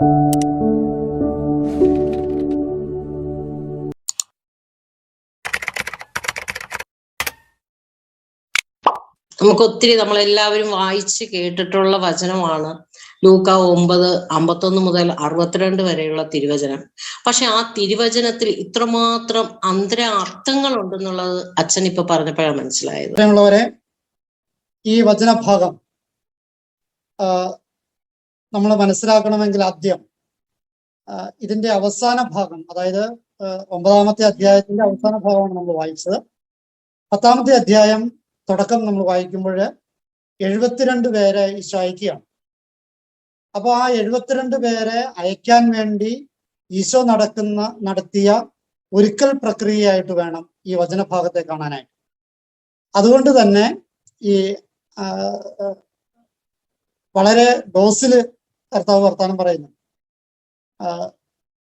നമുക്ക് ഒത്തിരി നമ്മളെല്ലാവരും വായിച്ച് കേട്ടിട്ടുള്ള വചനമാണ് ലൂക്ക 9:51 മുതൽ 62 വരെയുള്ള തിരുവചനം. പക്ഷെ ആ തിരുവചനത്തിൽ ഇത്രമാത്രം അന്തര അർത്ഥങ്ങൾ ഉണ്ടെന്നുള്ളത് അച്ഛൻ ഇപ്പൊ പറഞ്ഞപ്പോഴാണ് മനസ്സിലായത്. ഈ വചനഭാഗം നമ്മൾ മനസ്സിലാക്കണമെങ്കിൽ ആദ്യം ഇതിന്റെ അവസാന ഭാഗം, അതായത് 9-ാമത്തെ അധ്യായത്തിന്റെ അവസാന ഭാഗമാണ് നമ്മൾ വായിച്ചത്. 10-ാമത്തെ അധ്യായം തുടക്കം നമ്മൾ വായിക്കുമ്പോൾ 72 പേരെ ഈശോ അയക്കുകയാണ്. അപ്പോൾ ആ 72 പേരെ അയക്കാൻ വേണ്ടി ഈശോ നടത്തിയ ഒരുക്കൽ പ്രക്രിയയായിട്ട് വേണം ഈ വചനഭാഗത്തെ കാണാനായിട്ട്. അതുകൊണ്ട് തന്നെ ഈ വളരെ ഡോസിൽ കർത്താവ് വർത്താനം പറയുന്നു.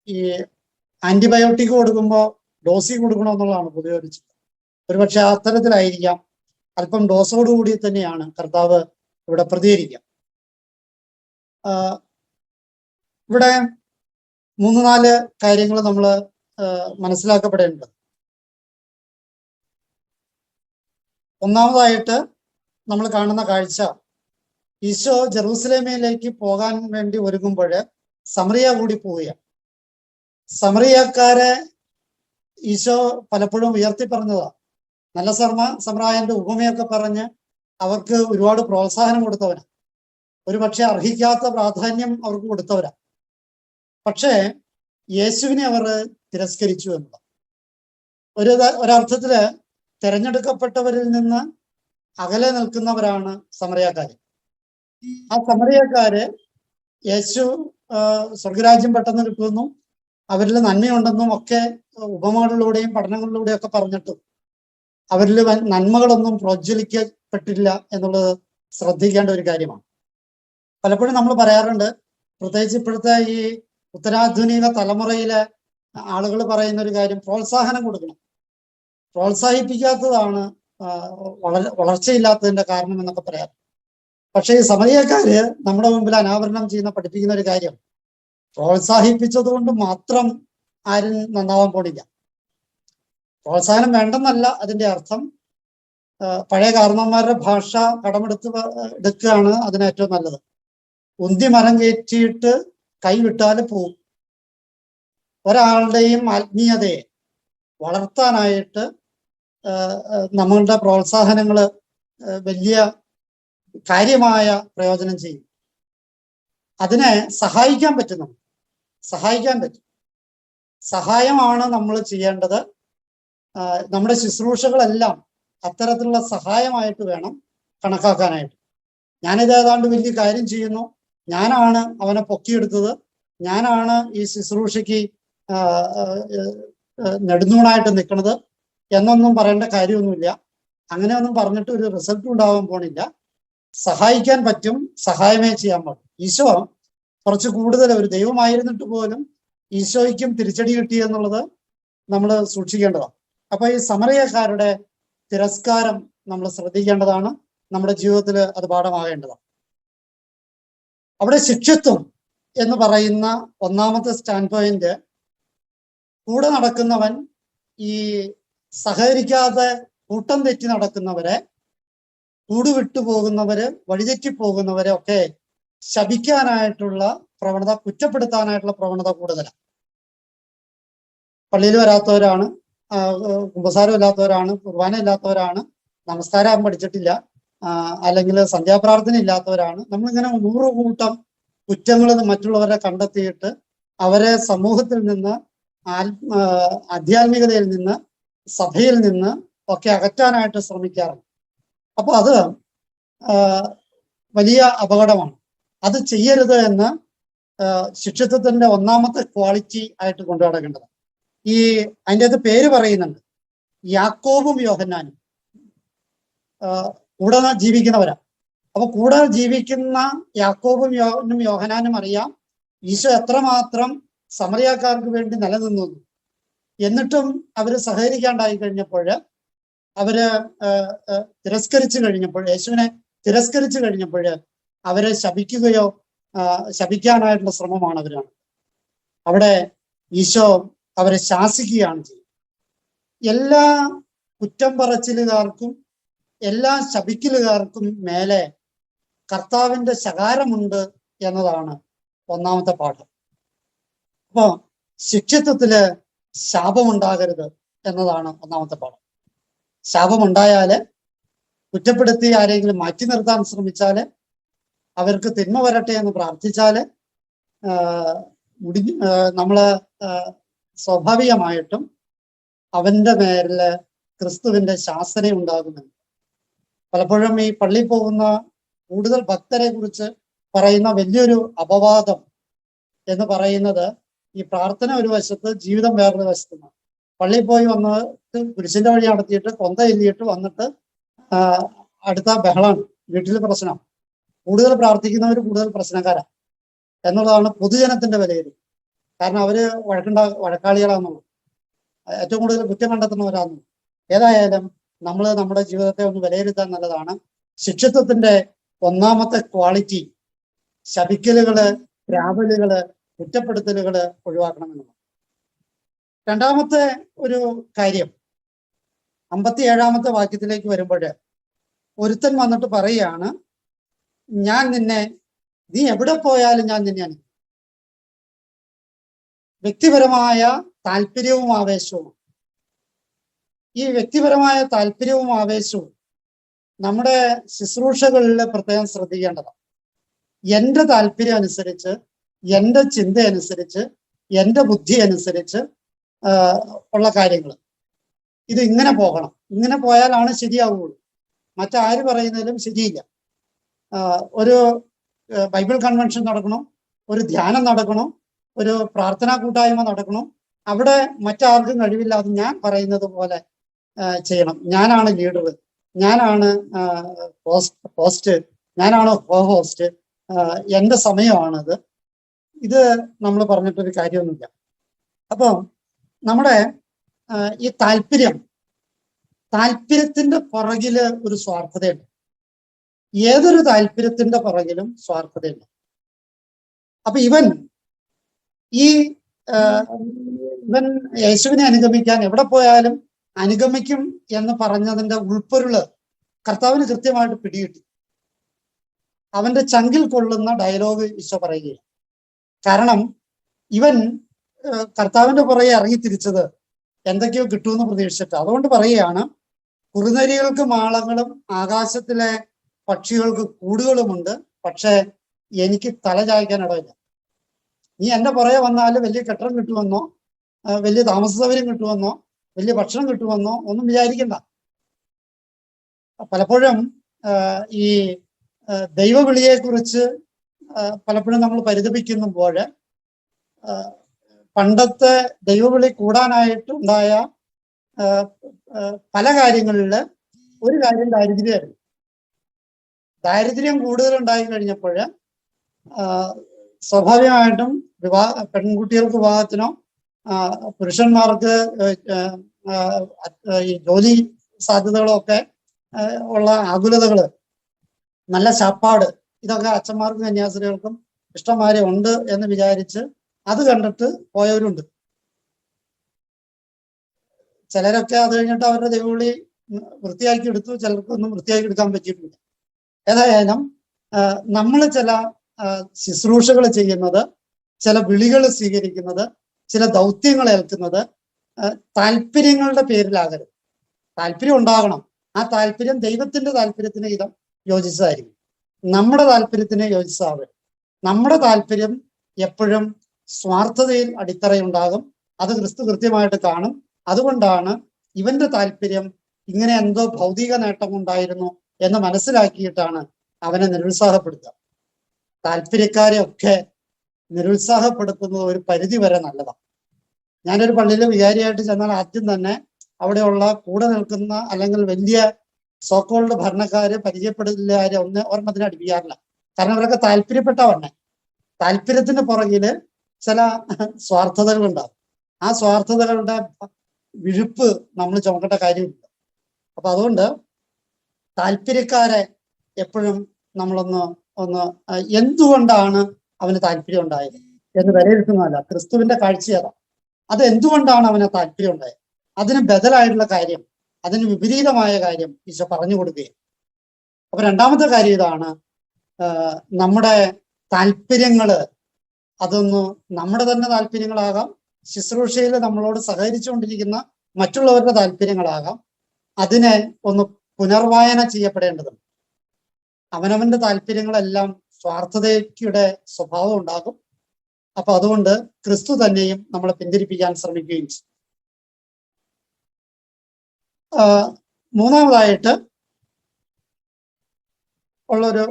ഈ ആന്റിബയോട്ടിക് കൊടുക്കുമ്പോൾ ഡോസിൽ കൊടുക്കണമെന്നുള്ളതാണ് പൊതുവെ ഒരു ചിന്ത. ഒരുപക്ഷെ അത്തരത്തിലായിരിക്കാം, അല്പം ഡോസോടുകൂടി തന്നെയാണ് കർത്താവ് ഇവിടെ പ്രതികരിക്കുക. ഇവിടെ 3-4 കാര്യങ്ങൾ നമ്മൾ മനസ്സിലാക്കപ്പെടേണ്ടത്. ഒന്നാമതായിട്ട് നമ്മൾ കാണുന്ന കാഴ്ച, ഈശോ ജെറൂസലേമിലേക്ക് പോകാൻ വേണ്ടി ഒരുങ്ങുമ്പോൾ സമറിയ കൂടി പോവുകയാണ്. സമറിയക്കാരെ ഈശോ പലപ്പോഴും ഉയർത്തി പറഞ്ഞതാണ്. നല്ല സമറായന്റെ ഉപമയൊക്കെ പറഞ്ഞ് അവർക്ക് ഒരുപാട് പ്രോത്സാഹനം കൊടുത്തവരാ. ഒരുപക്ഷെ അർഹിക്കാത്ത പ്രാധാന്യം അവർക്ക് കൊടുത്തവരാ. പക്ഷേ യേശുവിനെ അവർ തിരസ്കരിച്ചു എന്നതാണ്. ഒരർത്ഥത്തില് തിരഞ്ഞെടുക്കപ്പെട്ടവരിൽ നിന്ന് അകലെ നിൽക്കുന്നവരാണ് സമറിയക്കാര്. ആ സമറിയക്കാര് യേശു സ്വർഗരാജ്യം പെട്ടെന്ന് കിട്ടുമെന്നും അവരിൽ നന്മയുണ്ടെന്നും ഒക്കെ ഉപമകളിലൂടെയും പഠനങ്ങളിലൂടെയും ഒക്കെ പറഞ്ഞിട്ടും അവരിൽ നന്മകളൊന്നും പ്രോജ്വലിക്കപ്പെട്ടില്ല എന്നുള്ളത് ശ്രദ്ധിക്കേണ്ട ഒരു കാര്യമാണ്. പലപ്പോഴും നമ്മൾ പറയാറുണ്ട്, പ്രത്യേകിച്ച് ഇപ്പോഴത്തെ ഈ ഉത്തരാധുനിക തലമുറയിലെ ആളുകൾ പറയുന്ന ഒരു കാര്യം, പ്രോത്സാഹനം കൊടുക്കണം. പ്രോത്സാഹിപ്പിക്കാത്തതാണ് വളർച്ചയില്ലാത്തതിന്റെ കാരണം എന്നൊക്കെ പറയാറ്. പക്ഷേ ഈ സമരിയക്കാര് നമ്മുടെ മുമ്പിൽ അനാവരണം പഠിപ്പിക്കുന്ന ഒരു കാര്യം, പ്രോത്സാഹിപ്പിച്ചത് കൊണ്ട് മാത്രം ആരും നന്നാവാൻ പോണില്ല. പ്രോത്സാഹനം വേണ്ടെന്നല്ല അതിന്റെ അർത്ഥം. പഴയ കാരണവന്മാരുടെ ഭാഷ എടുക്കുകയാണ് അതിന് ഏറ്റവും നല്ലത്. ഉന്തി മരം കയറ്റിയിട്ട് കൈവിട്ടാൽ പോവും. ഒരാളുടെയും ആത്മീയതയെ വളർത്താനായിട്ട് നമ്മളുടെ പ്രോത്സാഹനങ്ങൾ വലിയ കാര്യമായ പ്രയോജനം ചെയ്യും. അതിനെ സഹായിക്കാൻ പറ്റും. സഹായമാണ് നമ്മൾ ചെയ്യേണ്ടത്. നമ്മുടെ ശുശ്രൂഷകളെല്ലാം അത്തരത്തിലുള്ള സഹായമായിട്ട് വേണം കണക്കാക്കാനായിട്ട്. ഞാനിത് ഏതാണ്ട് വലിയ കാര്യം ചെയ്യുന്നു, ഞാനാണ് അവനെ പൊക്കിയെടുത്തത്, ഞാനാണ് ഈ ശുശ്രൂഷയ്ക്ക് നെടുന്നൂണായിട്ട് നിൽക്കുന്നത് എന്നൊന്നും പറയേണ്ട കാര്യമൊന്നുമില്ല. അങ്ങനെയൊന്നും പറഞ്ഞിട്ട് ഒരു റിസൾട്ട് ഉണ്ടാവാൻ പോണില്ല. സഹായിക്കാൻ പറ്റും, സഹായമേ ചെയ്യാൻ പാടും. ഈശോ കുറച്ച് കൂടുതൽ ഒരു ദൈവമായിരുന്നിട്ട് പോലും ഈശോയ്ക്കും തിരിച്ചടി കിട്ടി എന്നുള്ളത് നമ്മൾ സൂക്ഷിക്കേണ്ടതാണ്. അപ്പൊ ഈ സമറിയക്കാരുടെ തിരസ്കാരം നമ്മൾ ശ്രദ്ധിക്കേണ്ടതാണ്. നമ്മുടെ ജീവിതത്തിൽ അത് പാഠമാകേണ്ടതാണ്. അവിടെ ശിഷ്യത്വം എന്ന് പറയുന്ന ഒന്നാമത്തെ സ്റ്റാൻഡ് പോയിന്റ്, കൂടെ നടക്കുന്നവൻ ഈ സഹകരിക്കാതെ കൂട്ടം തെറ്റി നടക്കുന്നവരെ, കൂടുവിട്ടു പോകുന്നവര്, വഴിതെറ്റി പോകുന്നവരെ ഒക്കെ ശപിക്കാനായിട്ടുള്ള പ്രവണത, കുറ്റപ്പെടുത്താനായിട്ടുള്ള പ്രവണത കൂടുതലാണ്. പള്ളിയിൽ വരാത്തവരാണ്, കുമ്പസാരം ഇല്ലാത്തവരാണ്, കുർബാന ഇല്ലാത്തവരാണ്, നമസ്കാരം പഠിച്ചിട്ടില്ല, അല്ലെങ്കിൽ സന്ധ്യാപ്രാർത്ഥന ഇല്ലാത്തവരാണ്. നമ്മളിങ്ങനെ 100 കൂട്ടം കുറ്റങ്ങൾ മറ്റുള്ളവരെ കണ്ടെത്തിയിട്ട് അവരെ സമൂഹത്തിൽ നിന്ന്, ആധ്യാത്മികതയിൽ നിന്ന്, സഭയിൽ നിന്ന് ഒക്കെ അകറ്റാനായിട്ട് ശ്രമിക്കാറുണ്ട്. അപ്പൊ അത് വലിയ അപകടമാണ്. അത് ചെയ്യരുത് എന്ന് ശിഷ്യത്വത്തിന്റെ ഒന്നാമത്തെ ക്വാളിറ്റി ആയിട്ട് കൊണ്ടു നടക്കേണ്ടത്. അതിൻ്റെ അകത്ത് പേര് പറയുന്നുണ്ട്, യാക്കോബും യോഹന്നാനും കൂടെ ജീവിക്കുന്നവരാ. അപ്പൊ കൂടെ ജീവിക്കുന്ന യാക്കോബും യോഹന്നാനും അറിയാം ഈശോ എത്രമാത്രം സമറിയക്കാർക്ക് വേണ്ടി നിലനിന്നു. എന്നിട്ടും അവര് സഹകരിക്കാണ്ടായി കഴിഞ്ഞപ്പോൾ, അവര് യേശുവിനെ തിരസ്കരിച്ചു കഴിഞ്ഞപ്പോൾ അവരെ ശപിക്കുകയോ ശപിക്കാനായിട്ടുള്ള ശ്രമമാണ് അവരാണ്. അവിടെ ഈശോ അവരെ ശാസിക്കുകയാണ് ചെയ്യുന്നത്. എല്ലാ കുറ്റം പറച്ചിലുകാർക്കും എല്ലാ ശപിക്കലുകാർക്കും മേലെ കർത്താവിന്റെ ശകാരമുണ്ട് എന്നതാണ് ഒന്നാമത്തെ പാഠം. അപ്പോ ശിക്ഷത്വത്തില് ശാപമുണ്ടാകരുത് എന്നതാണ് ഒന്നാമത്തെ പാഠം. ശാപമുണ്ടായാല്, കുറ്റപ്പെടുത്തി ആരെങ്കിലും മാറ്റി നിർത്താൻ ശ്രമിച്ചാല്, അവർക്ക് തിന്മ വരട്ടെ എന്ന് പ്രാർത്ഥിച്ചാല് നമ്മള് സ്വാഭാവികമായിട്ടും അവന്റെ മേലില് ക്രിസ്തുവിന്റെ ശാസന ഉണ്ടാകുന്നുണ്ട്. പലപ്പോഴും ഈ പള്ളിയിൽ പോകുന്ന കൂടുതൽ ഭക്തരെ കുറിച്ച് പറയുന്ന വലിയൊരു അപവാദം എന്ന് പറയുന്നത് ഈ പ്രാർത്ഥന ഒരു വശത്ത്, ജീവിതം വേറൊരു വശത്തുനിന്ന്. പള്ളിയിൽ പോയി വന്നിട്ട് കുരിശിന്റെ വഴി നടത്തിയിട്ട് കൊന്ത എല്ലിയിട്ട് വന്നിട്ട് അടുത്ത ബഹളാണ്, വീട്ടിൽ പ്രശ്നം. കൂടുതൽ പ്രാർത്ഥിക്കുന്നവർ കൂടുതൽ പ്രശ്നക്കാരാണ് എന്നുള്ളതാണ് പൊതുജനത്തിന്റെ വിലയിരുത്തൽ. കാരണം അവര് വഴക്കാളികളാണെന്നുള്ളൂ, ഏറ്റവും കൂടുതൽ കുറ്റം കണ്ടെത്തുന്നവരാണെന്നുള്ളൂ. ഏതായാലും നമ്മൾ നമ്മുടെ ജീവിതത്തെ ഒന്ന് വിലയിരുത്താൻ നല്ലതാണ്. ശിക്ഷത്വത്തിന്റെ ഒന്നാമത്തെ ക്വാളിറ്റി ശപിക്കലുകള്, രാവലുകള്, കുറ്റപ്പെടുത്തലുകള് ഒഴിവാക്കണമെന്നുള്ളത്. രണ്ടാമത്തെ ഒരു കാര്യം 57-ാമത്തെ വാക്യത്തിലേക്ക് വരുമ്പോൾ ഒരുത്തൻ വന്നിട്ട് പറയുകയാണ്, ഞാൻ നിന്നെ, നീ എവിടെ പോയാലും ഞാൻ നിന്നെ അനുഗ്രഹിക്കും. വ്യക്തിപരമായ താല്പര്യവും ആവേശവും. ഈ വ്യക്തിപരമായ താല്പര്യവും ആവേശവും നമ്മുടെ ശുശ്രൂഷകളിൽ പ്രത്യേകം ശ്രദ്ധിക്കേണ്ടതാണ്. എൻ്റെ താല്പര്യം അനുസരിച്ച്, എൻ്റെ ചിന്ത അനുസരിച്ച്, എൻ്റെ ബുദ്ധി അനുസരിച്ച് ഉള്ള കാര്യങ്ങൾ ഇത് ഇങ്ങനെ പോകണം, ഇങ്ങനെ പോയാലാണ് ശരിയാവുകയുള്ളൂ. മറ്റാര് പറയുന്നതിലും ശരിയില്ല. ഒരു ബൈബിൾ കൺവെൻഷൻ നടക്കണം, ഒരു ധ്യാനം നടക്കണം, ഒരു പ്രാർത്ഥനാ കൂട്ടായ്മ നടക്കണം. അവിടെ മറ്റാർക്കും കഴിവില്ലാതെ ഞാൻ പറയുന്നത് പോലെ ചെയ്യണം. ഞാനാണ് ലീഡർ, ഞാനാണ് ഹോസ്റ്റ്, ഞാനാണ് കോ ഹോസ്റ്റ്, എൻ്റെ സമയമാണിത്. ഇത് നമ്മൾ പറഞ്ഞിട്ടൊരു കാര്യമൊന്നുമില്ല. അപ്പം നമ്മുടെ ഈ താല്പര്യത്തിന്റെ പുറകില് ഒരു സ്വാർത്ഥതയുണ്ട്. ഏതൊരു താല്പര്യത്തിന്റെ പുറകിലും സ്വാർത്ഥതയുണ്ട്. അപ്പൊ ഇവൻ യേശുവിനെ അനുഗമിക്കാൻ എവിടെ പോയാലും അനുഗമിക്കും എന്ന് പറഞ്ഞതിന്റെ ഉൾപ്പൊരുള് കർത്താവിന് കൃത്യമായിട്ട് പിടികിട്ടി. അവന്റെ ചങ്കിൽ കൊള്ളുന്ന ഡയലോഗ് ഈശോ പറയുകയാണ്. കാരണം ഇവൻ കർത്താവിന്റെ പുറകെ ഇറങ്ങി തിരിച്ചത് എന്തൊക്കെയോ കിട്ടുമെന്ന് പ്രതീക്ഷിച്ചിട്ട്. അതുകൊണ്ട് പറയുകയാണ്, കുറുനരികൾക്ക് മാളങ്ങളും ആകാശത്തിലെ പക്ഷികൾക്ക് കൂടുകളുമുണ്ട്, പക്ഷെ എനിക്ക് തല ചായ്ക്കാൻ ഇടമില്ല. നീ എന്റെ പുറകെ വന്നാൽ വലിയ കെട്ടിടം കിട്ടുമെന്നോ, വലിയ താമസ സൗകര്യം കിട്ടുമെന്നോ, വലിയ ഭക്ഷണം കിട്ടുമെന്നോ ഒന്നും വിചാരിക്കണ്ട. പലപ്പോഴും ഈ ദൈവവിളിയെ കുറിച്ച് പലപ്പോഴും നമ്മൾ പരിതപിക്കുമ്പോൾ പണ്ടത്തെ ദൈവവിളി കൂടാനായിട്ടുണ്ടായ പല കാര്യങ്ങളിൽ ഒരു കാര്യം ദാരിദ്ര്യമായിരുന്നു. ദാരിദ്ര്യം കൂടുതലുണ്ടായി കഴിഞ്ഞപ്പോൾ സ്വാഭാവികമായിട്ടും പെൺകുട്ടികൾക്ക് വിവാഹത്തിനോ പുരുഷന്മാർക്ക് ഈ ജോലി സാധ്യതകളോ ഒക്കെ ഉള്ള ആകുലതകള്, നല്ല ശാപ്പാട്, ഇതൊക്കെ അച്ഛന്മാർക്കും കന്യാസ്ത്രീകൾക്കും ഇഷ്ടംമാരെ ഉണ്ട് എന്ന് വിചാരിച്ച് അത് കണ്ടിട്ട് പോയവരുണ്ട്. ചിലരൊക്കെ അത് കഴിഞ്ഞിട്ട് അവരുടെ ദൈവവിളി വൃത്തിയാക്കി എടുത്തു, ചിലർക്കൊന്നും വൃത്തിയാക്കി എടുക്കാൻ പറ്റിയിട്ടില്ല. ഏതായാലും നമ്മൾ ചില ശുശ്രൂഷകൾ ചെയ്യുന്നത്, ചില വിളികൾ സ്വീകരിക്കുന്നത്, ചില ദൗത്യങ്ങൾ ഏൽക്കുന്നത് താല്പര്യങ്ങളുടെ പേരിലാകരുത്. താല്പര്യം ഉണ്ടാകണം. ആ താല്പര്യം ദൈവത്തിന്റെ താല്പര്യത്തിന് യോജിച്ചതായിരിക്കും, നമ്മുടെ താല്പര്യത്തിന് യോജിച്ചതാവരുത്. നമ്മുടെ താല്പര്യം എപ്പോഴും സ്വാർത്ഥതയിൽ അടിത്തറയുണ്ടാകും. അത് ക്രിസ്തു കൃത്യമായിട്ട് കാണും. അതുകൊണ്ടാണ് ഇവന്റെ താല്പര്യം ഇങ്ങനെ എന്തോ ഭൗതിക നേട്ടം ഉണ്ടായിരുന്നു എന്ന് മനസ്സിലാക്കിയിട്ടാണ് അവനെ നിരുത്സാഹപ്പെടുത്തുക. താല്പര്യക്കാരെ ഒക്കെ നിരുത്സാഹപ്പെടുത്തുന്നത് ഒരു പരിധി വരെ നല്ലതാണ്. ഞാനൊരു പള്ളിയിൽ വികാരിയായിട്ട് ചെന്നാൽ ആദ്യം തന്നെ അവിടെയുള്ള കൂടെ നിൽക്കുന്ന അല്ലെങ്കിൽ വലിയ സോക്കോൾഡ് ഭരണക്കാര് പരിചയപ്പെടില്ലാരെ ഒരെണ്ണത്തിന് അടുപ്പിക്കാറില്ല. കാരണം അവരൊക്കെ താല്പര്യപ്പെട്ടവണ്ണെ. താല്പര്യത്തിന് പുറകില് ചില സ്വാർത്ഥതകളുണ്ടാവും. ആ സ്വാർത്ഥതകളുടെ വിഴുപ്പ് നമ്മൾ ചുമക്കേണ്ട കാര്യമില്ല. അപ്പൊ അതുകൊണ്ട് താല്പര്യക്കാരെ എപ്പോഴും നമ്മളൊന്ന് എന്തുകൊണ്ടാണ് അവന് താല്പര്യം ഉണ്ടായത് എന്ന് വിലയിരുത്തുന്നതല്ല. ക്രിസ്തുവിന്റെ കാഴ്ചയതാണ്. അത് എന്തുകൊണ്ടാണ് അവന് താല്പര്യം ഉണ്ടായത്? അതിന് ബദലായിട്ടുള്ള കാര്യം, അതിന് വിപരീതമായ കാര്യം ഈശോ പറഞ്ഞു കൊടുക്കുകയും. അപ്പൊ രണ്ടാമത്തെ കാര്യം ഇതാണ്, നമ്മുടെ താല്പര്യങ്ങള് അതൊന്ന് നമ്മുടെ തന്നെ താല്പര്യങ്ങളാകാം, ശുശ്രൂഷയിൽ നമ്മളോട് സഹകരിച്ചുകൊണ്ടിരിക്കുന്ന മറ്റുള്ളവരുടെ താല്പര്യങ്ങളാകാം. അതിനെ ഒന്ന് പുനർവായന ചെയ്യപ്പെടേണ്ടതുണ്ട്. അവനവന്റെ താല്പര്യങ്ങളെല്ലാം സ്വാർത്ഥതയുടെ സ്വഭാവം ഉണ്ടാകും. അപ്പൊ അതുകൊണ്ട് ക്രിസ്തു തന്നെയും നമ്മളെ പിന്തിരിപ്പിക്കാൻ ശ്രമിക്കുകയും ചെയ്യും. മൂന്നാമതായിട്ട് ഉള്ളൊരു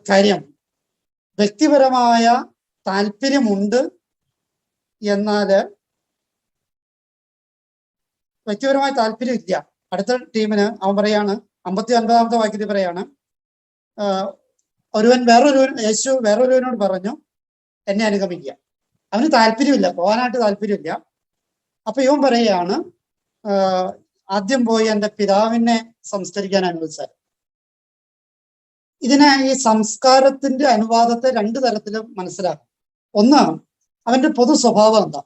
കാര്യം, വ്യക്തിപരമായ താല്പര്യമുണ്ട്, എന്നാല് വ്യക്തിപരമായ താല്പര്യം ഇല്ല. അടുത്ത ടീമിന് അവൻ പറയാണ്, 59-ാമത്തെ വാക്യത്തിൽ പറയാണ്, യേശു വേറൊരുവനോട് പറഞ്ഞു, എന്നെ അനുഗമിക്കുക. അവന് താല്പര്യമില്ല, പോകാനായിട്ട് താല്പര്യമില്ല. അപ്പൊ ഇവൻ പറയുകയാണ്, ആദ്യം പോയി എൻ്റെ പിതാവിനെ സംസ്കരിക്കാൻ അനുവദിച്ചാൽ. ഇതിനെ, ഈ സംസ്കാരത്തിന്റെ അനുവാദത്തെ രണ്ടു തരത്തിലും മനസ്സിലാക്കും. ഒന്ന്, അവന്റെ പൊതു സ്വഭാവം എന്താ?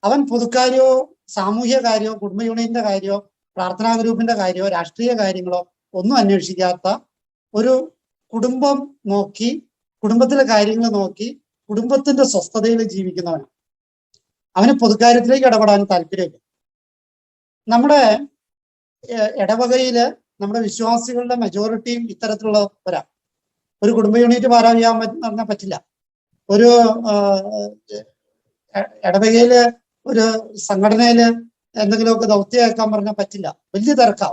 അവൻ പൊതുക്കാര്യമോ സാമൂഹ്യ കാര്യമോ കുടുംബ യൂണിയന്റെ കാര്യമോ പ്രാർത്ഥനാ ഗ്രൂപ്പിന്റെ കാര്യമോ രാഷ്ട്രീയ കാര്യങ്ങളോ ഒന്നും അന്വേഷിക്കാത്ത ഒരു കുടുംബം നോക്കി, കുടുംബത്തിലെ കാര്യങ്ങൾ നോക്കി കുടുംബത്തിന്റെ സ്വസ്ഥതയിൽ ജീവിക്കുന്നവനാണ്. അവന് പൊതുക്കാര്യത്തിലേക്ക് ഇടപെടാൻ താല്പര്യമില്ല. നമ്മുടെ ഇടവകയില് നമ്മുടെ വിശ്വാസികളുടെ മെജോറിറ്റിയും ഇത്തരത്തിലുള്ളവരാ. ഒരു കുടുംബ യൂണിറ്റ് പാരായാൻ പറഞ്ഞാൽ പറ്റില്ല. ഒരു ഇടവകയില് ഒരു സംഘടനയില് എന്തെങ്കിലുമൊക്കെ ദൗത്യമാക്കാൻ പറഞ്ഞാൽ പറ്റില്ല. വലിയ തിരക്കാ.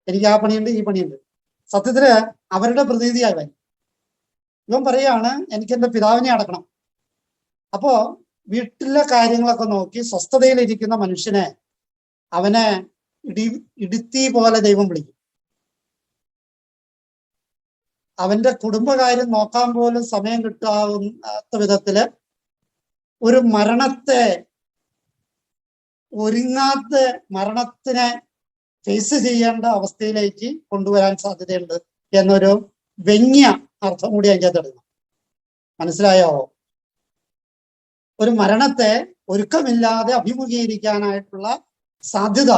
എനിക്ക് ആ പണിയുണ്ട്, ഈ പണിയുണ്ട്. സത്യത്തില് അവരുടെ പ്രതീതിയായി ഇവൻ പറയാണ്, എനിക്ക് എൻ്റെ പിതാവിനെ അടക്കണം. അപ്പോ വീട്ടിലെ കാര്യങ്ങളൊക്കെ നോക്കി സ്വസ്ഥതയിലിരിക്കുന്ന മനുഷ്യനെ അവനെ ഇടുത്തി പോലെ ദൈവം വിളിക്കും. അവന്റെ കുടുംബകാര്യം നോക്കാൻ പോലും സമയം കിട്ടാവുന്ന വിധത്തില് ഒരു മരണത്തിനെ ഫേസ് ചെയ്യേണ്ട അവസ്ഥയിലേക്ക് കൊണ്ടുവരാൻ സാധ്യതയുണ്ട് എന്നൊരു വ്യംഗ്യ അർത്ഥം കൂടി അതിൻ്റെ അകത്ത്. മനസ്സിലായോ? ഒരു മരണത്തെ ഒരുക്കമില്ലാതെ അഭിമുഖീകരിക്കാനായിട്ടുള്ള സാധ്യത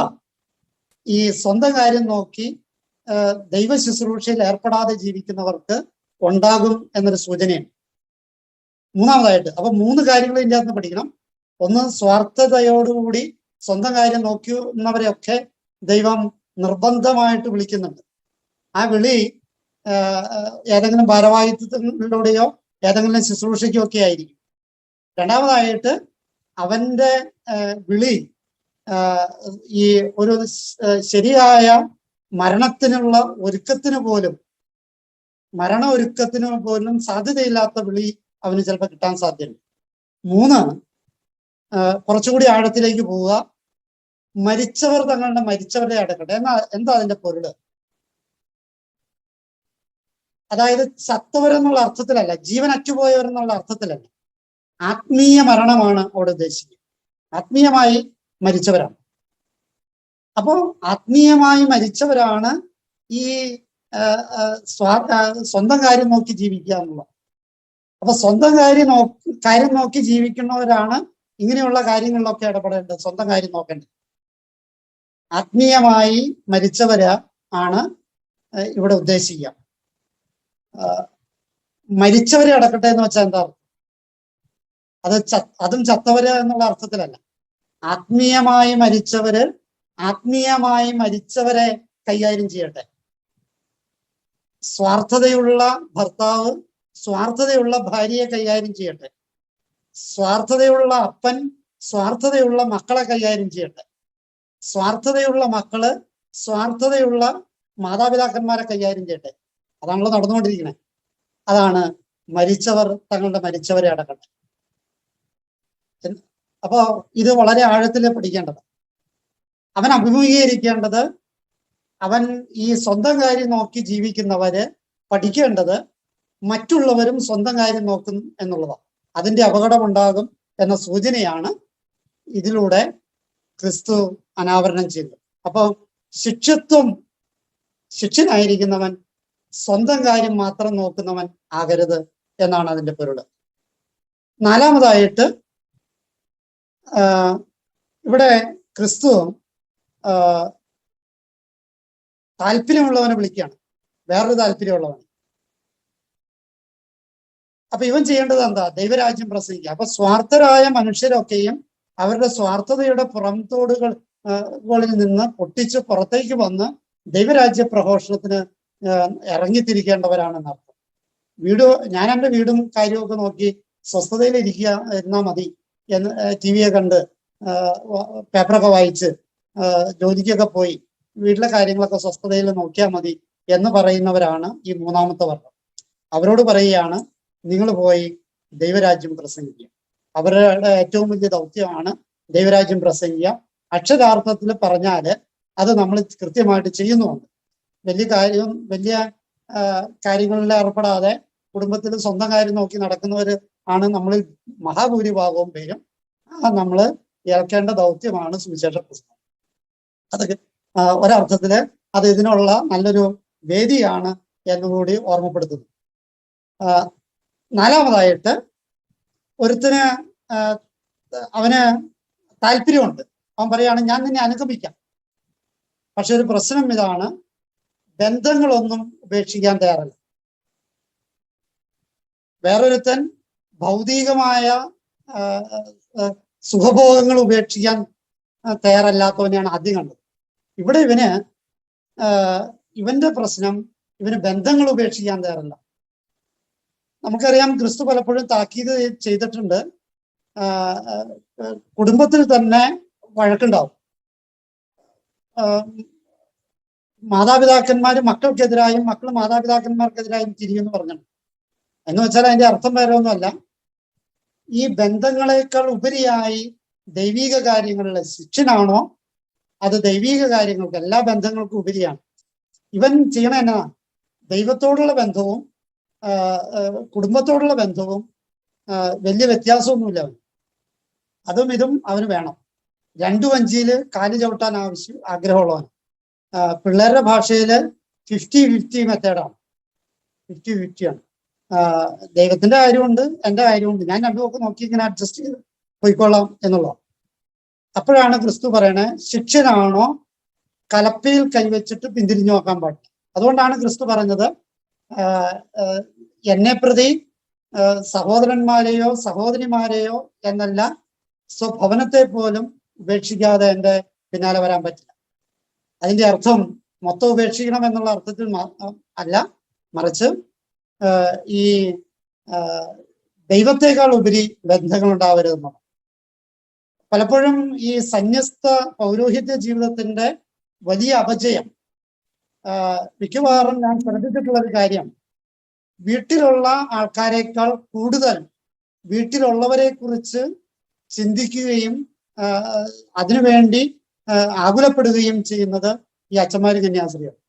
ഈ സ്വന്തം കാര്യം നോക്കി ദൈവ ശുശ്രൂഷയിൽ ഏർപ്പെടാതെ ജീവിക്കുന്നവർക്ക് ഉണ്ടാകും എന്നൊരു സൂചനയാണ്. മൂന്നാമതായിട്ട്, അപ്പൊ 3 കാര്യങ്ങൾ ഇതിൻ്റെ അകത്ത് പഠിക്കണം. ഒന്ന്, സ്വാർത്ഥതയോടുകൂടി സ്വന്തം കാര്യം നോക്കുന്നവരെയൊക്കെ ദൈവം നിർബന്ധമായിട്ട് വിളിക്കുന്നുണ്ട്. ആ വിളി ഏതെങ്കിലും ഭാരവാഹിത്വത്തിലൂടെയോ ഏതെങ്കിലും ശുശ്രൂഷയ്ക്കോ ഒക്കെ ആയിരിക്കും. രണ്ടാമതായിട്ട്, അവന്റെ വിളി ഈ ഒരു ശരിയായ മരണത്തിനുള്ള ഒരുക്കത്തിന് പോലും സാധ്യതയില്ലാത്ത വിളി അവന് ചിലപ്പോൾ കിട്ടാൻ സാധ്യതയുണ്ട്. 3, കുറച്ചുകൂടി ആഴത്തിലേക്ക് പോവുക, മരിച്ചവർ തങ്ങളുടെ മരിച്ചവരെ അടക്കട്ടെ. എന്താ അതിന്റെ പൊരുള്? അതായത് ചത്തവരെന്നുള്ള അർത്ഥത്തിലല്ല, ജീവൻ അറ്റുപോയവരെന്നുള്ള അർത്ഥത്തിലല്ല, ആത്മീയ മരണമാണ് അവിടെ ഉദ്ദേശിക്കുന്നത്. ആത്മീയമായി മരിച്ചവരാണ്. അപ്പോ ആത്മീയമായി മരിച്ചവരാണ് ഈ സ്വന്തം കാര്യം നോക്കി ജീവിക്കുക എന്നുള്ളത്. അപ്പൊ സ്വന്തം കാര്യം നോക്കി ജീവിക്കുന്നവരാണ് ഇങ്ങനെയുള്ള കാര്യങ്ങളിലൊക്കെ ഇടപെടേണ്ടത്, സ്വന്തം കാര്യം നോക്കേണ്ടത്. ആത്മീയമായി മരിച്ചവര് ആണ് ഇവിടെ ഉദ്ദേശിക്കുക. മരിച്ചവരെ അടക്കട്ടെ എന്ന് വെച്ചാൽ എന്താ? അതും ചത്തവര് എന്നുള്ള അർത്ഥത്തിലല്ല. ആത്മീയമായി മരിച്ചവരെ കൈകാര്യം ചെയ്യട്ടെ. സ്വാർത്ഥതയുള്ള ഭർത്താവ് സ്വാർത്ഥതയുള്ള ഭാര്യയെ കൈകാര്യം ചെയ്യട്ടെ. സ്വാർത്ഥതയുള്ള അപ്പൻ സ്വാർത്ഥതയുള്ള മക്കളെ കൈകാര്യം ചെയ്യട്ടെ. സ്വാർത്ഥതയുള്ള മക്കള് സ്വാർത്ഥതയുള്ള മാതാപിതാക്കന്മാരെ കൈകാര്യം ചെയ്യട്ടെ. അതാണല്ലോ നടന്നുകൊണ്ടിരിക്കുന്നത്. അതാണ് മരിച്ചവർ തങ്ങളുടെ മരിച്ചവരെ അടക്കട്ടെ. അപ്പോ ഇത് വളരെ ആഴത്തിൽ പഠിക്കേണ്ടത്. അവൻ അഭിമുഖീകരിക്കേണ്ടത്, അവൻ ഈ സ്വന്തം കാര്യം നോക്കി ജീവിക്കുന്നവര് പഠിക്കേണ്ടത് മറ്റുള്ളവരും സ്വന്തം കാര്യം നോക്കും എന്നുള്ളതാണ്. അതിന്റെ അപകടമുണ്ടാകും എന്ന സൂചനയാണ് ഇതിലൂടെ ക്രിസ്തു അനാവരണം ചെയ്തത്. അപ്പൊ ശിഷ്യനായിരിക്കുന്നവൻ സ്വന്തം കാര്യം മാത്രം നോക്കുന്നവൻ ആകരുത് എന്നാണ് അതിന്റെ പൊരുൾ. നാലാമതായിട്ട് ഇവിടെ ക്രിസ്തു താല്പര്യമുള്ളവനെ വിളിക്കുകയാണ്, വേറൊരു താല്പര്യമുള്ളവൻ. അപ്പൊ ഇവൻ ചെയ്യേണ്ടത് എന്താ? ദൈവരാജ്യം പ്രസംഗിക്കുക. അപ്പൊ സ്വാർത്ഥരായ മനുഷ്യരൊക്കെയും അവരുടെ സ്വാർത്ഥതയുടെ പുറംതോടുകളിൽ നിന്ന് പൊട്ടിച്ച് പുറത്തേക്ക് വന്ന് ദൈവരാജ്യ പ്രഘോഷണത്തിന് ഇറങ്ങിത്തിരിക്കേണ്ടവരാണെന്നർത്ഥം. ഞാൻ എൻ്റെ വീടും കാര്യമൊക്കെ നോക്കി സ്വസ്ഥതയിൽ ഇരുന്നാൽ മതി എന്ന്, ടി വിയെ കണ്ട് പേപ്പറൊക്കെ വായിച്ച് ജോലിക്കൊക്കെ പോയി വീട്ടിലെ കാര്യങ്ങളൊക്കെ സ്വസ്ഥതയിൽ നോക്കിയാൽ മതി എന്ന് പറയുന്നവരാണ് ഈ മൂന്നാമത്തെ വർഗം. അവരോട് പറയുകയാണ്, നിങ്ങൾ പോയി ദൈവരാജ്യം പ്രസംഗിക്കുക. അവരുടെ ഏറ്റവും വലിയ ദൗത്യമാണ് ദൈവരാജ്യം പ്രസംഗിക്കുക. അക്ഷരാർത്ഥത്തിൽ പറഞ്ഞാല് അത് നമ്മൾ കൃത്യമായിട്ട് ചെയ്യുന്നുണ്ട്. വലിയ കാര്യങ്ങളിൽ ഏർപ്പെടാതെ കുടുംബത്തിൽ സ്വന്തം കാര്യം നോക്കി നടക്കുന്നവർ ആണ് നമ്മളിൽ മഹാഭൂരിഭാഗവും പേരും. നമ്മൾ ഏൽക്കേണ്ട ദൗത്യമാണ് സുവിശേഷ പ്രസംഗം. അത് ഒരർത്ഥത്തില് അത് ഇതിനുള്ള നല്ലൊരു വേദിയാണ് എന്നുകൂടി ഓർമ്മപ്പെടുത്തുന്നു. നാലാമതായിട്ട് ഒരുത്തിന് അവന് താല്പര്യമുണ്ട്. അവൻ പറയാണ്, ഞാൻ നിന്നെ അനുഗമിക്കാം. പക്ഷെ ഒരു പ്രശ്നം ഇതാണ്, ബന്ധങ്ങളൊന്നും ഉപേക്ഷിക്കാൻ തയ്യാറല്ല. വേറൊരുത്തൻ ഭൗതികമായ സുഖഭോഗങ്ങൾ ഉപേക്ഷിക്കാൻ തയ്യാറല്ലാത്തവനെയാണ് ആദ്യം കണ്ടത്. ഇവിടെ ഇവന്റെ പ്രശ്നം, ഇവന് ബന്ധങ്ങൾ ഉപേക്ഷിക്കാൻ തയ്യാറല്ല. നമുക്കറിയാം, ക്രിസ്തു പലപ്പോഴും താക്കീത് ചെയ്തിട്ടുണ്ട്. കുടുംബത്തിൽ തന്നെ വഴക്കുണ്ടാവും. മാതാപിതാക്കന്മാര് മക്കൾക്കെതിരായും മക്കൾ മാതാപിതാക്കന്മാർക്കെതിരായും തിരിയുമെന്ന് പറഞ്ഞു. എന്ന് വെച്ചാൽ അതിന്റെ അർത്ഥം വേറെ ഒന്നുമല്ല, ഈ ബന്ധങ്ങളെക്കാൾ ഉപരിയായി ദൈവിക കാര്യങ്ങളിലെ ശിക്ഷനാണോ അത് ദൈവിക കാര്യങ്ങൾക്ക്, എല്ലാ ബന്ധങ്ങൾക്കും ഉപരിയാണ്. ഇവൻ ചെയ്യണ എന്നതാ, ദൈവത്തോടുള്ള ബന്ധവും കുടുംബത്തോടുള്ള ബന്ധവും വലിയ വ്യത്യാസമൊന്നുമില്ല. അതും ഇതും അവന് വേണം. രണ്ടു വഞ്ചിയിൽ കാല് ചവിട്ടാൻ ആഗ്രഹമുള്ളവൻ. പിള്ളേരുടെ ഭാഷയിൽ 50-50 മെത്തേഡാണ്. 50-50ആണ്. ദൈവത്തിന്റെ കാര്യമുണ്ട്, എൻ്റെ കാര്യമുണ്ട്, ഞാൻ രണ്ടുമൊക്കെ നോക്കി ഇങ്ങനെ അഡ്ജസ്റ്റ് ചെയ്ത് പോയിക്കൊള്ളാം എന്നുള്ളതാണ്. അപ്പോഴാണ് ക്രിസ്തു പറയണേ, ശിക്ഷനാണോ കലപ്പയിൽ കൈവച്ചിട്ട് പിന്തിരിഞ്ഞു നോക്കാൻ പാടില്ല. അതുകൊണ്ടാണ് ക്രിസ്തു പറഞ്ഞത്, എന്നെ പ്രതി സഹോദരന്മാരെയോ സഹോദരിമാരെയോ എന്നല്ല, സ്വഭവനത്തെ പോലും ഉപേക്ഷിക്കാതെ എൻ്റെ പിന്നാലെ വരാൻ പറ്റില്ല. അതിന്റെ അർത്ഥം മൊത്തം ഉപേക്ഷിക്കണം എന്നുള്ള അർത്ഥത്തിൽ അല്ല, മറിച്ച് ഈ ദൈവത്തെക്കാൾ ഉപരി ബന്ധങ്ങൾ ഉണ്ടാവരുതെന്നാണ്. പലപ്പോഴും ഈ സന്യസ്ത പൗരോഹിത്യ ജീവിതത്തിന്റെ വലിയ അപജയം മിക്കവാറും ഞാൻ ശ്രദ്ധിച്ചിട്ടുള്ള ഒരു കാര്യം, വീട്ടിലുള്ള ആൾക്കാരെക്കാൾ കൂടുതൽ വീട്ടിലുള്ളവരെ കുറിച്ച് ചിന്തിക്കുകയും അതിനുവേണ്ടി ആകുലപ്പെടുകയും ചെയ്യുന്നത് ഈ അച്ഛന്മാരും കന്യാസ്ത്രീകളും.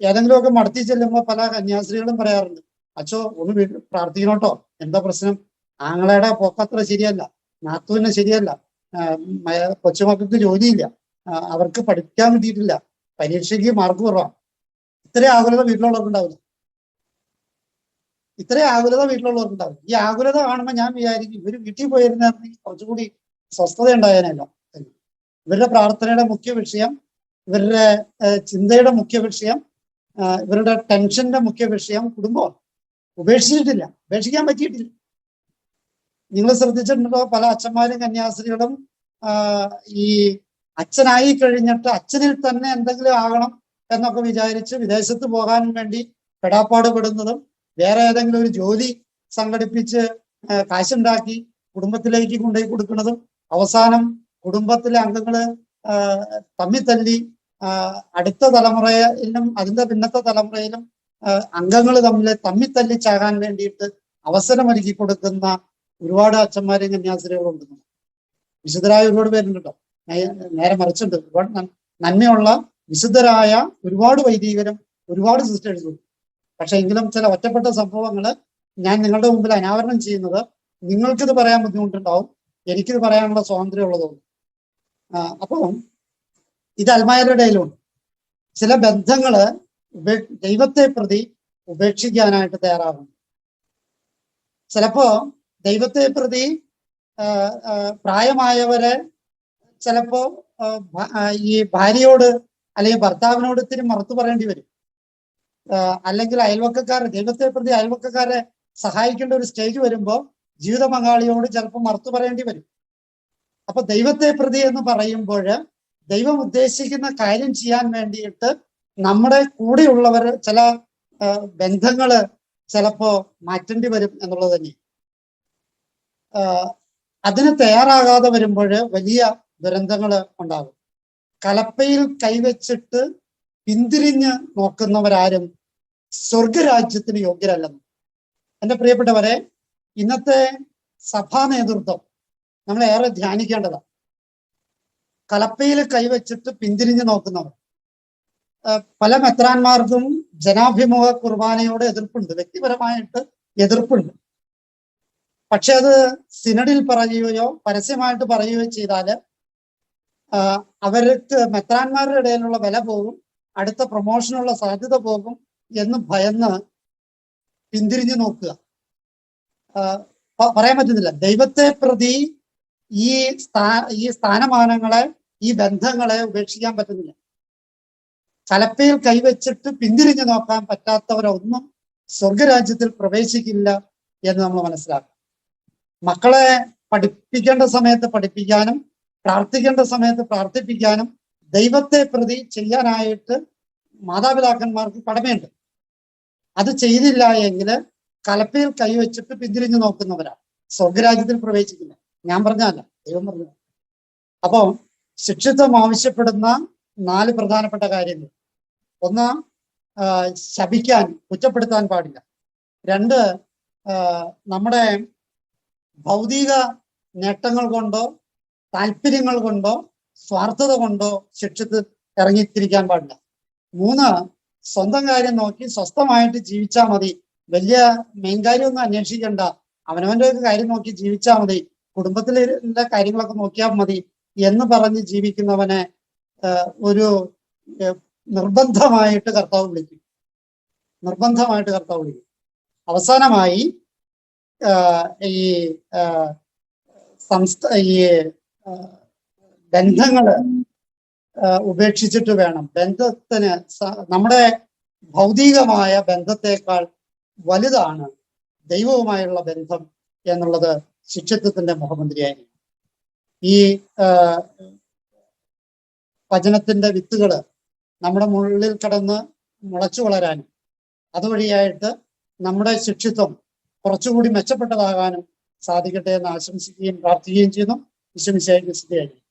ഏതെങ്കിലുമൊക്കെ മടത്തി ചെല്ലുമ്പോൾ പല കന്യാസ്ത്രീകളും പറയാറുണ്ട്, അച്ഛോ ഒന്ന് പ്രാർത്ഥിക്കണോട്ടോ, എന്താ പ്രശ്നം, ആങ്ങളയുടെ പോക്കത്ര ശരിയല്ല, നാത്തൂന് ശരിയല്ല, കൊച്ചുമക്കൾക്ക് ജോലിയില്ല, അവർക്ക് പഠിക്കാൻ കിട്ടിയിട്ടില്ല, പരീക്ഷയ്ക്ക് മാർക്ക് കുറവാണ്. ഇത്രയും ആകുലത വീട്ടിലുള്ളവർക്കുണ്ടാവില്ല. ഈ ആകുലത കാണുമ്പോൾ ഞാൻ വിചാരിക്കും, ഇവര് വീട്ടിൽ പോയിരുന്നെങ്കിൽ കുറച്ചുകൂടി സ്വസ്ഥത ഉണ്ടായേനല്ലോ. ഇവരുടെ പ്രാർത്ഥനയുടെ മുഖ്യ വിഷയം, ഇവരുടെ ചിന്തയുടെ മുഖ്യ വിഷയം, ഇവരുടെ ടെൻഷന്റെ മുഖ്യ വിഷയം കുടുംബമാണ്. ഉപേക്ഷിക്കാൻ പറ്റിയിട്ടില്ല. നിങ്ങൾ ശ്രദ്ധിച്ചിട്ടുണ്ടോ, പല അച്ഛന്മാരും കന്യാസ്ത്രീകളും ഈ അച്ഛനായി കഴിഞ്ഞിട്ട് അച്ഛനിൽ തന്നെ എന്തെങ്കിലും ആകണം എന്നൊക്കെ വിചാരിച്ച് വിദേശത്ത് പോകാൻ വേണ്ടി പെടാപ്പാട് പെടുന്നതും, വേറെ ഏതെങ്കിലും ഒരു ജോലി സംഘടിപ്പിച്ച് കാശുണ്ടാക്കി കുടുംബത്തിലേക്ക് കൊണ്ടുപോയി കൊടുക്കുന്നതും, അവസാനം കുടുംബത്തിലെ അംഗങ്ങള് തമ്മിത്തല്ലി അടുത്ത തലമുറയിലും അതിന്റെ പിന്നത്തെ തലമുറയിലും അംഗങ്ങൾ തമ്മിത്തല്ലിച്ചാകാൻ വേണ്ടിയിട്ട് അവസരമൊരുക്കി കൊടുക്കുന്ന ഒരുപാട് അച്ഛന്മാരെയും കന്യാസ്ത്രീകളും ഉണ്ട്. വിശുദ്ധരായ ഒരുപാട് പേരുണ്ട് കേട്ടോ. നേരെ മറിച്ചുണ്ട്, ഒരുപാട് നന്മയുള്ള വിശുദ്ധരായ ഒരുപാട് വൈദികരും ഒരുപാട് സിസ്റ്റേഴ്സും. പക്ഷെ എങ്കിലും ചില ഒറ്റപ്പെട്ട സംഭവങ്ങൾ ഞാൻ നിങ്ങളുടെ മുമ്പിൽ അനാവരണം ചെയ്യുന്നത്, നിങ്ങൾക്കിത് പറയാൻ ബുദ്ധിമുട്ടുണ്ടാവും, എനിക്കിത് പറയാനുള്ള സ്വാതന്ത്ര്യം ഉള്ളതുകൊണ്ട്. അപ്പം ഇത് അൽമായരുടെ ഇടയിലുണ്ട്. ചില ബന്ധങ്ങള് ദൈവത്തെ പ്രതി ഉപേക്ഷിക്കാനായിട്ട് തയ്യാറാകുന്നു. ചിലപ്പോ ദൈവത്തെ പ്രതി പ്രായമായവരെ ചിലപ്പോ ഈ ഭാര്യയോട് അല്ലെങ്കിൽ ഭർത്താവിനോട് ഇത്തിരി മറുത്തു പറയേണ്ടി വരും. അല്ലെങ്കിൽ ദൈവത്തെ പ്രതി അയൽവക്കക്കാരെ സഹായിക്കേണ്ട ഒരു സ്റ്റേജ് വരുമ്പോൾ ജീവിത പങ്കാളിയോട് ചിലപ്പോൾ മറുത്തു പറയേണ്ടി വരും. അപ്പൊ ദൈവത്തെ പ്രതി എന്ന് പറയുമ്പോൾ ദൈവം ഉദ്ദേശിക്കുന്ന കാര്യം ചെയ്യാൻ വേണ്ടിയിട്ട് നമ്മുടെ കൂടെയുള്ളവർ ചില ബന്ധങ്ങള് ചിലപ്പോ മാറ്റേണ്ടി വരും എന്നുള്ളത് തന്നെ. അതിന് തയ്യാറാകാതെ വരുമ്പോൾ വലിയ ദുരന്തങ്ങൾ ഉണ്ടാകും. കലപ്പയിൽ കൈവച്ചിട്ട് പിന്തിരിഞ്ഞ് നോക്കുന്നവരാരും സ്വർഗരാജ്യത്തിന് യോഗ്യരല്ലെന്ന്. എൻ്റെ പ്രിയപ്പെട്ടവരെ, ഇന്നത്തെ സഭാ നേതൃത്വം നമ്മൾ ഏറെ ധ്യാനിക്കേണ്ടതാണ്. കലപ്പയിൽ കൈവച്ചിട്ട് പിന്തിരിഞ്ഞ് നോക്കുന്നവർ. പല മെത്രാന്മാർക്കും ജനാഭിമുഖ കുർബാനയോട് എതിർപ്പുണ്ട്, വ്യക്തിപരമായിട്ട് എതിർപ്പുണ്ട്. പക്ഷെ അത് സിനഡിൽ പറയുകയോ പരസ്യമായിട്ട് പറയുകയോ ചെയ്താല് അവർക്ക് മെത്രാന്മാരുടെ ഇടയിലുള്ള വില പോകും, അടുത്ത പ്രൊമോഷനുള്ള സാധ്യത പോകും എന്ന് ഭയന്ന് പിന്തിരിഞ്ഞു നോക്കുക. പറയാൻ പറ്റുന്നില്ല. ദൈവത്തെ പ്രതി ഈ സ്ഥാനമാനങ്ങളെ, ഈ ബന്ധങ്ങളെ ഉപേക്ഷിക്കാൻ പറ്റുന്നില്ല. കലപ്പയിൽ കൈവച്ചിട്ട് പിന്തിരിഞ്ഞു നോക്കാൻ പറ്റാത്തവരൊന്നും സ്വർഗരാജ്യത്തിൽ പ്രവേശിക്കില്ല എന്ന് നമ്മൾ മനസ്സിലാക്കണം. മക്കളെ പഠിപ്പിക്കേണ്ട സമയത്ത് പഠിപ്പിക്കാനും പ്രാർത്ഥിക്കേണ്ട സമയത്ത് പ്രാർത്ഥിപ്പിക്കാനും ദൈവത്തെ പ്രതി ചെയ്യാനായിട്ട് മാതാപിതാക്കന്മാർക്ക് കടമയുണ്ട്. അത് ചെയ്തില്ല എങ്കിൽ കലപ്പയിൽ കൈവച്ചിട്ട് പിന്തിരിഞ്ഞു നോക്കുന്നവരാണ് സ്വർഗരാജ്യത്തിൽ പ്രവേശിക്കില്ല. ഞാൻ പറഞ്ഞല്ല, ദൈവം പറഞ്ഞു. അപ്പോൾ ശിക്ഷിത്വം ആവശ്യപ്പെടുന്ന 4 പ്രധാനപ്പെട്ട കാര്യങ്ങൾ: 1, ശപിക്കാൻ, കുറ്റപ്പെടുത്താൻ പാടില്ല. 2, നമ്മുടെ ഭൗതിക നേട്ടങ്ങൾ കൊണ്ടോ താല്പര്യങ്ങൾ കൊണ്ടോ സ്വാർത്ഥത കൊണ്ടോ ശിക്ഷത്തിൽ ഇറങ്ങിത്തിരിക്കാൻ പാടില്ല. 3, സ്വന്തം കാര്യം നോക്കി സ്വസ്ഥമായിട്ട് ജീവിച്ചാൽ മതി, വലിയ മെയിൻ കാര്യമൊന്നും അന്വേഷിക്കണ്ട, അവനവന്റെ കാര്യം നോക്കി ജീവിച്ചാൽ മതി, കുടുംബത്തിലെ കാര്യങ്ങളൊക്കെ നോക്കിയാൽ മതി എന്ന് പറഞ്ഞ് ജീവിക്കുന്നവനെ ഒരു നിർബന്ധമായിട്ട് കർത്താവ് വിളിക്കും. അവസാനമായി ഈ ബന്ധങ്ങള് ഉപേക്ഷിച്ചിട്ട് വേണം. ബന്ധത്തിന് നമ്മുടെ ഭൗതികമായ ബന്ധത്തെക്കാൾ വലുതാണ് ദൈവവുമായുള്ള ബന്ധം എന്നുള്ളത് ശിഷ്യത്വത്തിന്റെ മുഖമന്ത്രിയായി. ഈ വചനത്തിന്റെ വിത്തുകള് നമ്മുടെ ഉള്ളിൽ കടന്ന് മുളച്ചു വളരാനും അതുവഴിയായിട്ട് നമ്മുടെ ശിഷ്യത്വം കുറച്ചുകൂടി മെച്ചപ്പെട്ടതാകാനും സാധിക്കട്ടെ എന്ന് ആശംസിക്കുകയും പ്രാർത്ഥിക്കുകയും ചെയ്യുന്നു. വിശ്വമിശിഹായ്ക്ക് സ്തുതിയായിരിക്കട്ടെ.